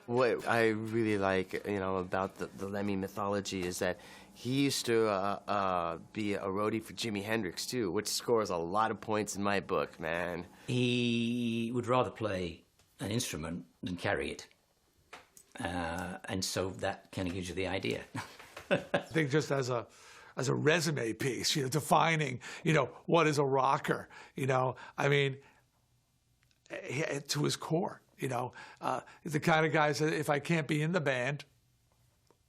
What I really like, about the Lemmy mythology is that he used to be a roadie for Jimi Hendrix, too, which scores a lot of points in my book, man. He would rather play an instrument than carry it. And so that kind of gives you the idea. I think just as a resume piece, defining, what is a rocker, I mean, to his core, the kind of guy that if I can't be in the band,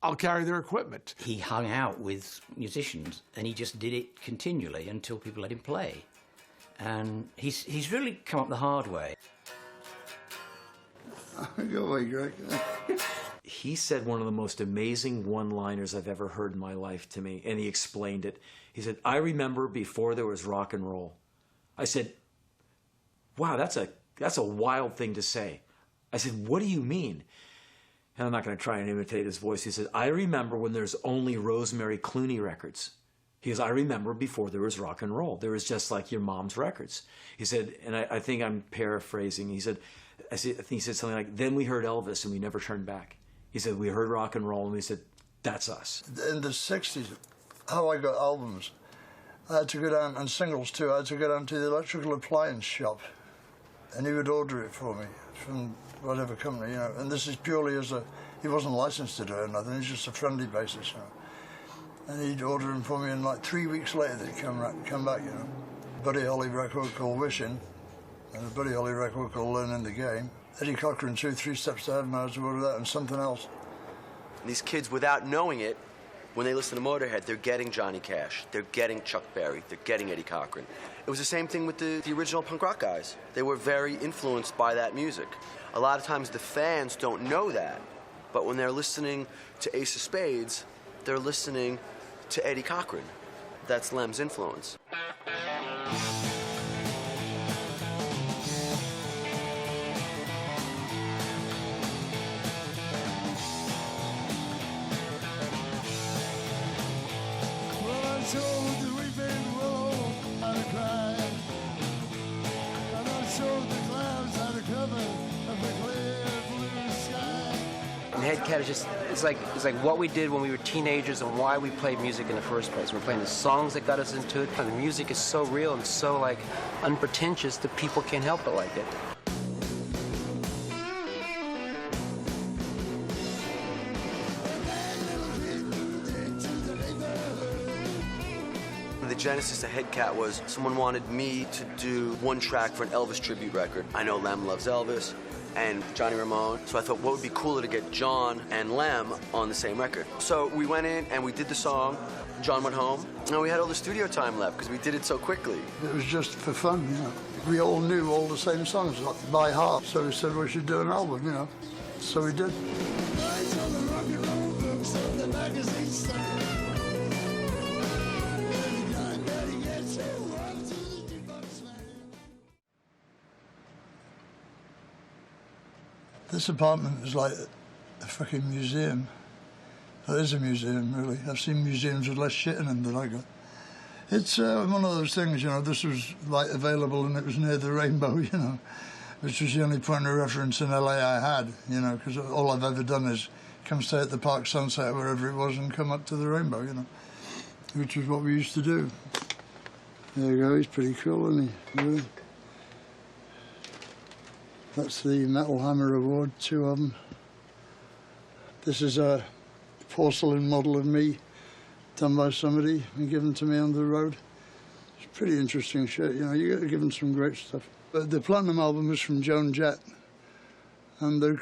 I'll carry their equipment. He hung out with musicians, and he just did it continually until people let him play. And he's really come up the hard way. Go away, Greg. He said one of the most amazing one-liners I've ever heard in my life to me, and he explained it. He said, "I remember before there was rock and roll." I said, "Wow, that's a wild thing to say." I said, "What do you mean?" And I'm not going to try and imitate his voice. He said, "I remember when there's only Rosemary Clooney records." He goes, "I remember before there was rock and roll. There was just like your mom's records." He said, and I think I'm paraphrasing. He said, I think he said something like, "Then we heard Elvis and we never turned back." He said, "We heard rock and roll and we said, that's us." In the 60s, how I got albums, I had to go down, and singles too, I had to go down to the electrical appliance shop, and he would order it for me from whatever company, and this is purely as he wasn't licensed to do it or nothing, it's just a friendly basis, And he'd order them for me, and like 3 weeks later they'd come back, Buddy Holly record called Wishing, and a Buddy Holly record called Learning the Game. Eddie Cochran, 2, 3 Steps to Heaven, I was to order that, and something else. And these kids, without knowing it, when they listen to Motorhead, they're getting Johnny Cash, they're getting Chuck Berry, they're getting Eddie Cochran. It was the same thing with the original punk rock guys. They were very influenced by that music. A lot of times the fans don't know that, but when they're listening to Ace of Spades, they're listening to Eddie Cochran. That's Lem's influence. And Headcat is just, it's like what we did when we were teenagers and why we played music in the first place. We're playing the songs that got us into it. And the music is so real and so unpretentious that people can't help but like it. The genesis of Headcat was someone wanted me to do one track for an Elvis tribute record. I know Lem loves Elvis and Johnny Ramone, so I thought what would be cooler to get John and Lem on the same record. So we went in and we did the song. John went home, and we had all the studio time left because we did it so quickly. It was just for fun, We all knew all the same songs by heart, so we said we should do an album, So we did. This apartment is like a fucking museum. It is a museum, really. I've seen museums with less shit in them than I got. It's one of those things, this was available and it was near the rainbow, which was the only point of reference in LA I had, because all I've ever done is come stay at the Park Sunset, wherever it was, and come up to the rainbow, which was what we used to do. There you go, he's pretty cool, isn't he? Really? That's the Metal Hammer Award, 2 of them. This is a porcelain model of me done by somebody and given to me on the road. It's pretty interesting shit, you get given some great stuff. But the platinum album is from Joan Jett, and the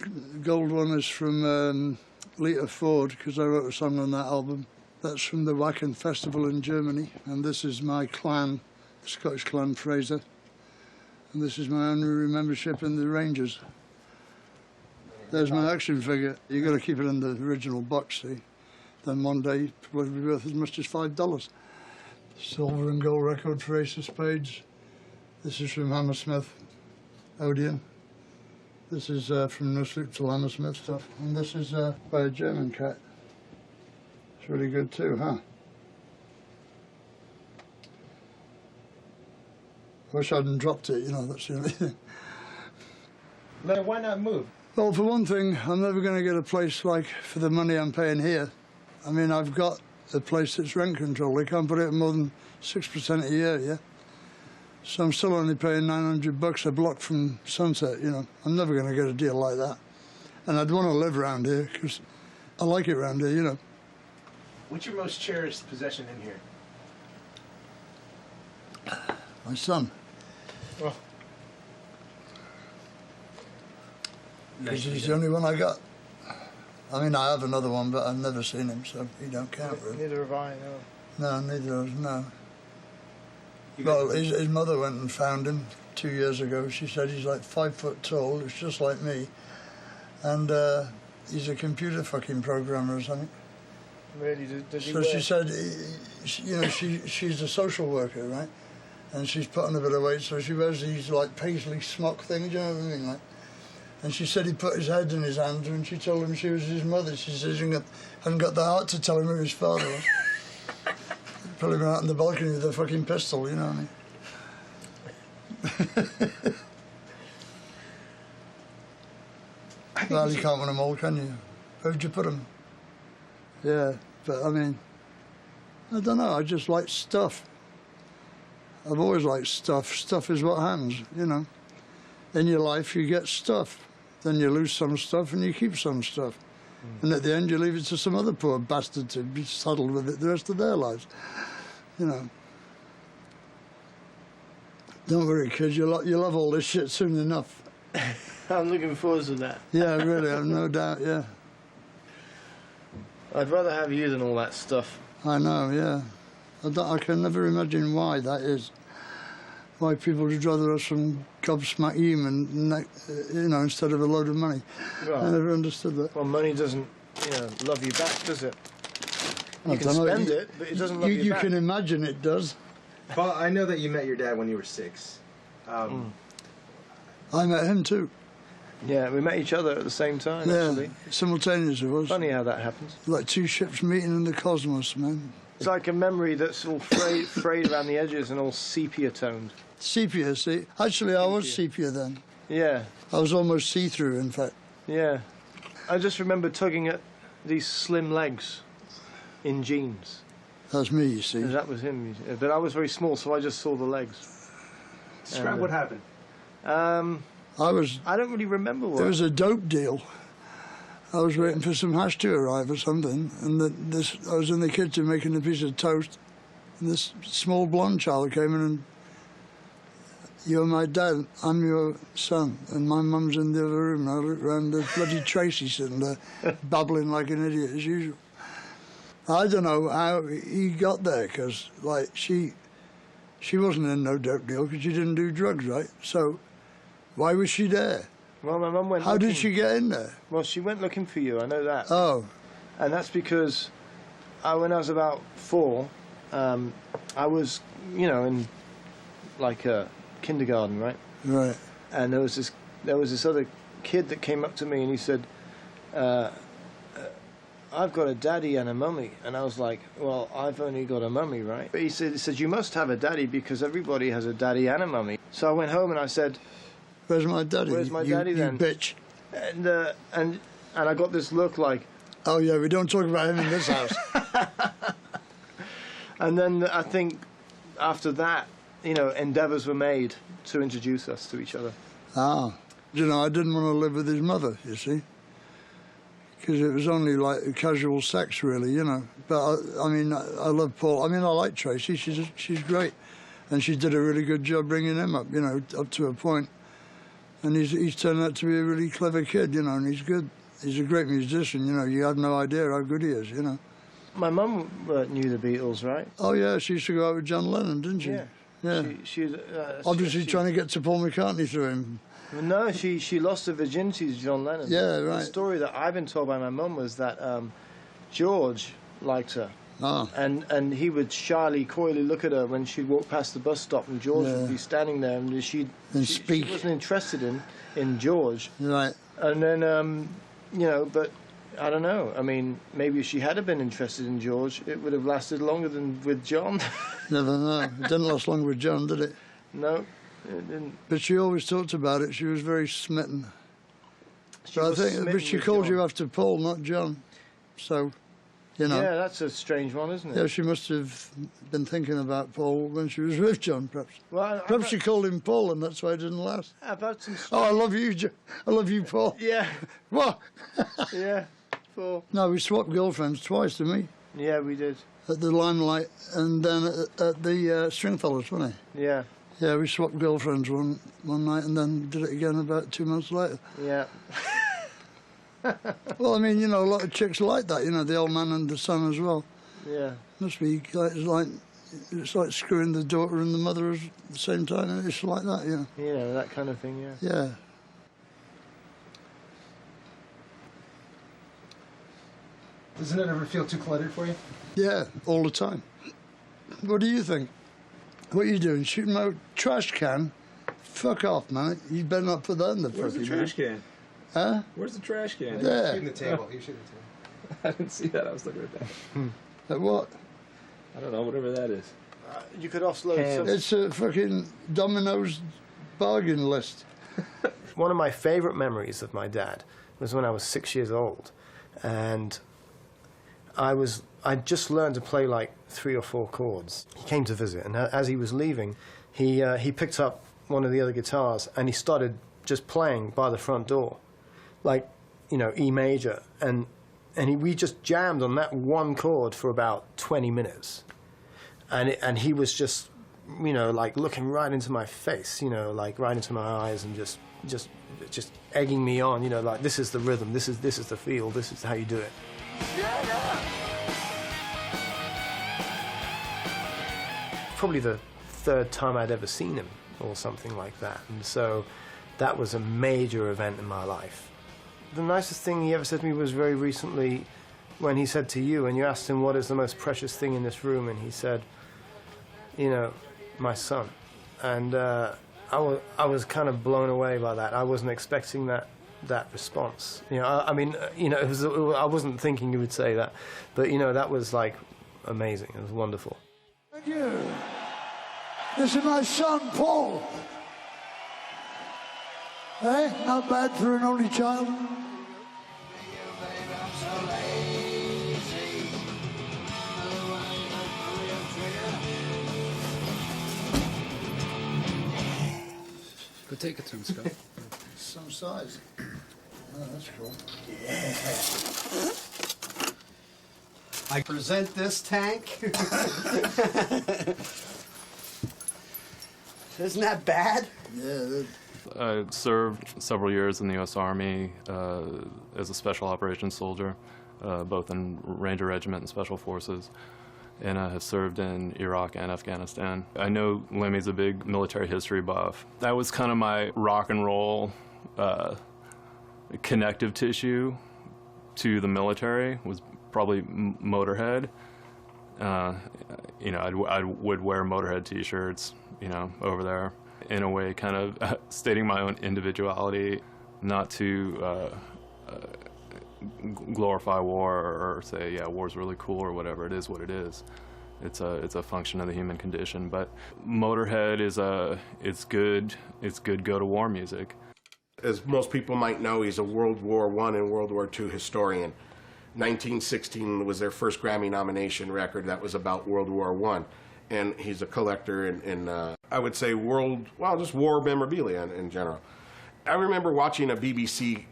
gold one is from Lita Ford, because I wrote a song on that album. That's from the Wacken Festival in Germany, and this is my clan, the Scottish clan Fraser. And this is my honorary membership in the Rangers. There's my action figure. You've got to keep it in the original box, see? Then one day it will be worth as much as $5. Silver and gold record for Ace of Spades. This is from Hammersmith, Odeon. This is from No Sleep Till Hammersmith stuff. And this is by a German cat. It's really good too, huh? I wish I hadn't dropped it, that's the only thing. Why not move? Well, for one thing, I'm never going to get a place like for the money I'm paying here. I mean, I've got a place that's rent control. They can't put it at more than 6% a year, yeah? So I'm still only paying $900 a block from Sunset, you know. I'm never going to get a deal like that. And I'd want to live around here because I like it around here, you know. What's your most cherished possession in here? My son. Oh. Because he's the only one I got. I mean, I have another one, but I've never seen him, so he don't count, really. Neither have I, no. No, neither of us, no. Well, his mother went and found him 2 years ago. She said he's like 5 foot tall, it's just like me. And he's a computer fucking programmer or something. Really? Does he So wear... she said, you know, she's a social worker, right? And she's put on a bit of weight, so she wears these like paisley smock things, you know what I mean? Like, and she said he put his head in his hands when she told him she was his mother. She says he hadn't got the heart to tell him who his father was. Put him out on the balcony with a fucking pistol, you know what I mean? Well, you can't win them all, can you? Where'd you put them? Yeah, but I mean, I don't know, I just like stuff. I've always liked stuff. Stuff is what happens, you know. In your life, you get stuff. Then you lose some stuff and you keep some stuff. And at the end, you leave it to some other poor bastard to be saddled with it the rest of their lives. You know. Don't worry, kids, you'll love all this shit soon enough. I'm looking forward to that. Yeah, really, I've no doubt, yeah. I'd rather have you than all that stuff. I know, yeah. I can never imagine why that is. Why people would rather have some gobsmack human, you know, instead of a load of money. Right. I never understood that. Well, money doesn't, you know, love you back, does it? I You can don't know, spend it, but it doesn't love you You back. can imagine it does. Well, I know that you met your dad when you were 6. I met him too. Yeah, we met each other at the same time, Yeah, actually. simultaneously it was. Funny how that happens. Like two ships meeting in the cosmos, man. It's like a memory that's all frayed around the edges and all sepia-toned. Sepia, see? Actually, I was sepia then. Yeah, I was almost see-through, in fact. yeah. I just remember tugging at these slim legs in jeans. That's me, you see. And that was him. But I was very small, so I just saw the legs. Describe what happened. I don't really remember what. There was a dope deal. I was waiting for some hash to arrive or something, and I was in the kitchen making a piece of toast, and this small blonde child came in and, "You're my dad, I'm your son," and my mum's in the other room, and I looked round, there's bloody Tracy sitting there, babbling like an idiot as usual. I don't know how he got there, because, like, she wasn't in no dope deal, because she didn't do drugs, right? So, why was she there? Well, my mum went. How looking. did she get in there? Well, she went looking for you. I know that. Oh, And that's because when I was about 4, I was, you know, in like a kindergarten, right? right. And there was this other kid that came up to me and he said, "I've got a daddy and a mummy." And I was like, "Well, I've only got a mummy, right?" But he said, "You must have a daddy because everybody has a daddy and a mummy." So I went home and I said, Where's my daddy? "Where's my daddy then?" You bitch. And I got this look like. Oh, yeah, we don't talk about him in this house. And then I think after that, you know, endeavours were made to introduce us to each other. Ah. You know, I didn't want to live with his mother, you see. Because it was only like casual sex, really, you know. But, I mean, I love Paul. I mean, I like Tracy. She's great. And she did a really good job bringing him up, you know, up to a point. And he's turned out to be a really clever kid, you know, and he's good. He's a great musician, you know. You have no idea how good he is, you know. My mum knew the Beatles, right? Oh, yeah, she used to go out with John Lennon, didn't she? Yeah. Yeah. Obviously trying to get to Paul McCartney through him. No, she lost her virginity to John Lennon. Yeah, right. The story that I've been told by my mum was that George liked her. Ah. And he would shyly, coyly look at her when she'd walk past the bus stop, and George would be standing there, and she speak. wasn't interested in George. Right. And then, you know, but I don't know. I mean, maybe if she had been interested in George, it would have lasted longer than with John. Never know. It didn't last long with John, did it? No, it didn't. But she always talked about it. She was very smitten. But but she called you after Paul, not John. So, you know. Yeah, that's a strange one, isn't it? Yeah, she must have been thinking about Paul when she was with John, perhaps. Well, Perhaps she called him Paul, and that's why it didn't last. About some. Oh, I love you, I love you, Paul. Yeah. What? Yeah. Paul. No, we swapped girlfriends twice, didn't we? Yeah, we did. At the Limelight and then at the Stringfellows, wasn't it? Yeah. Yeah, we swapped girlfriends one night and then did it again about 2 months later. Yeah. Well, I mean, you know, a lot of chicks like that, you know, the old man and the son as well. Yeah. Must be, it's like screwing the daughter and the mother at the same time. It's like that, yeah. You know, that kind of thing, yeah. Yeah. Doesn't it ever feel too cluttered for you? Yeah, all the time. What do you think? What are you doing? Shooting my trash can? Fuck off, man. You better not put that in the Where's the fucking trash can? Huh? Where's the trash can? There. Shooting the table. You're shooting the table. I didn't see that. I was looking at that. At what? I don't know, whatever that is. You could offload some. It's a fucking Domino's bargain list. One of my favourite memories of my dad was when I was 6 years old, and I'd just learned to play like 3 or 4 chords. He came to visit, and as he was leaving, he picked up one of the other guitars and he started just playing by the front door, like, you know, E major, and we just jammed on that one chord for about 20 minutes, and he was just, you know, like looking right into my face, you know, like right into my eyes, and just egging me on, you know, like, this is the rhythm, this is the feel, this is how you do it. Probably the 3rd time I'd ever seen him, or something like that, and so that was a major event in my life. The nicest thing he ever said to me was very recently, when he said to you, and you asked him what is the most precious thing in this room, and he said, you know, my son. And I was kind of blown away by that. I wasn't expecting that response. You know, I mean, you know, I wasn't thinking you would say that, but you know, that was like amazing. It was wonderful. Thank you. This is my son, Paul. Hey, not bad for an only child. Go take it to him, Scott. Some size. Oh, that's cool. I present this tank. Isn't that bad? Yeah. I served several years in the U.S. Army as a special operations soldier, both in Ranger Regiment and Special Forces, and I have served in Iraq and Afghanistan. I know Lemmy's a big military history buff. That was kind of my rock and roll connective tissue to the military, was probably Motorhead. You know, I would wear Motorhead t-shirts, you know, over there, in a way kind of stating my own individuality, not to glorify war or say, yeah, war's really cool or whatever. It is what it is. It's a function of the human condition. But Motorhead is it's good go-to-war music. As most people might know, he's a World War I and World War II historian. 1916 was their first Grammy nomination record that was about World War I. And he's a collector in I would say just war memorabilia in general. I remember watching a BBC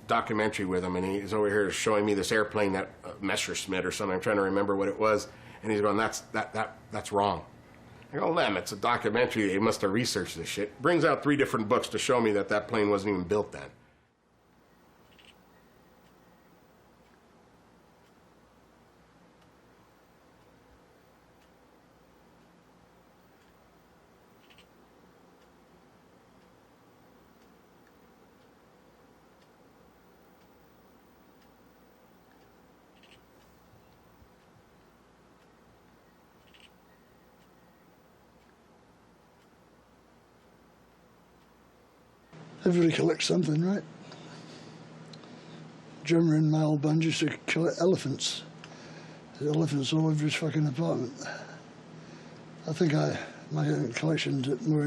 documentary with him, and he's over here showing me this airplane, that Messerschmitt or something. I'm trying to remember what it was, and he's going, that's wrong. I go, Lem, it's a documentary. They must have researched this shit. Brings out 3 different books to show me that plane wasn't even built then. Everybody collects something, right? Drummer in my old band used to collect elephants. There's elephants all over his fucking apartment. I think my collection more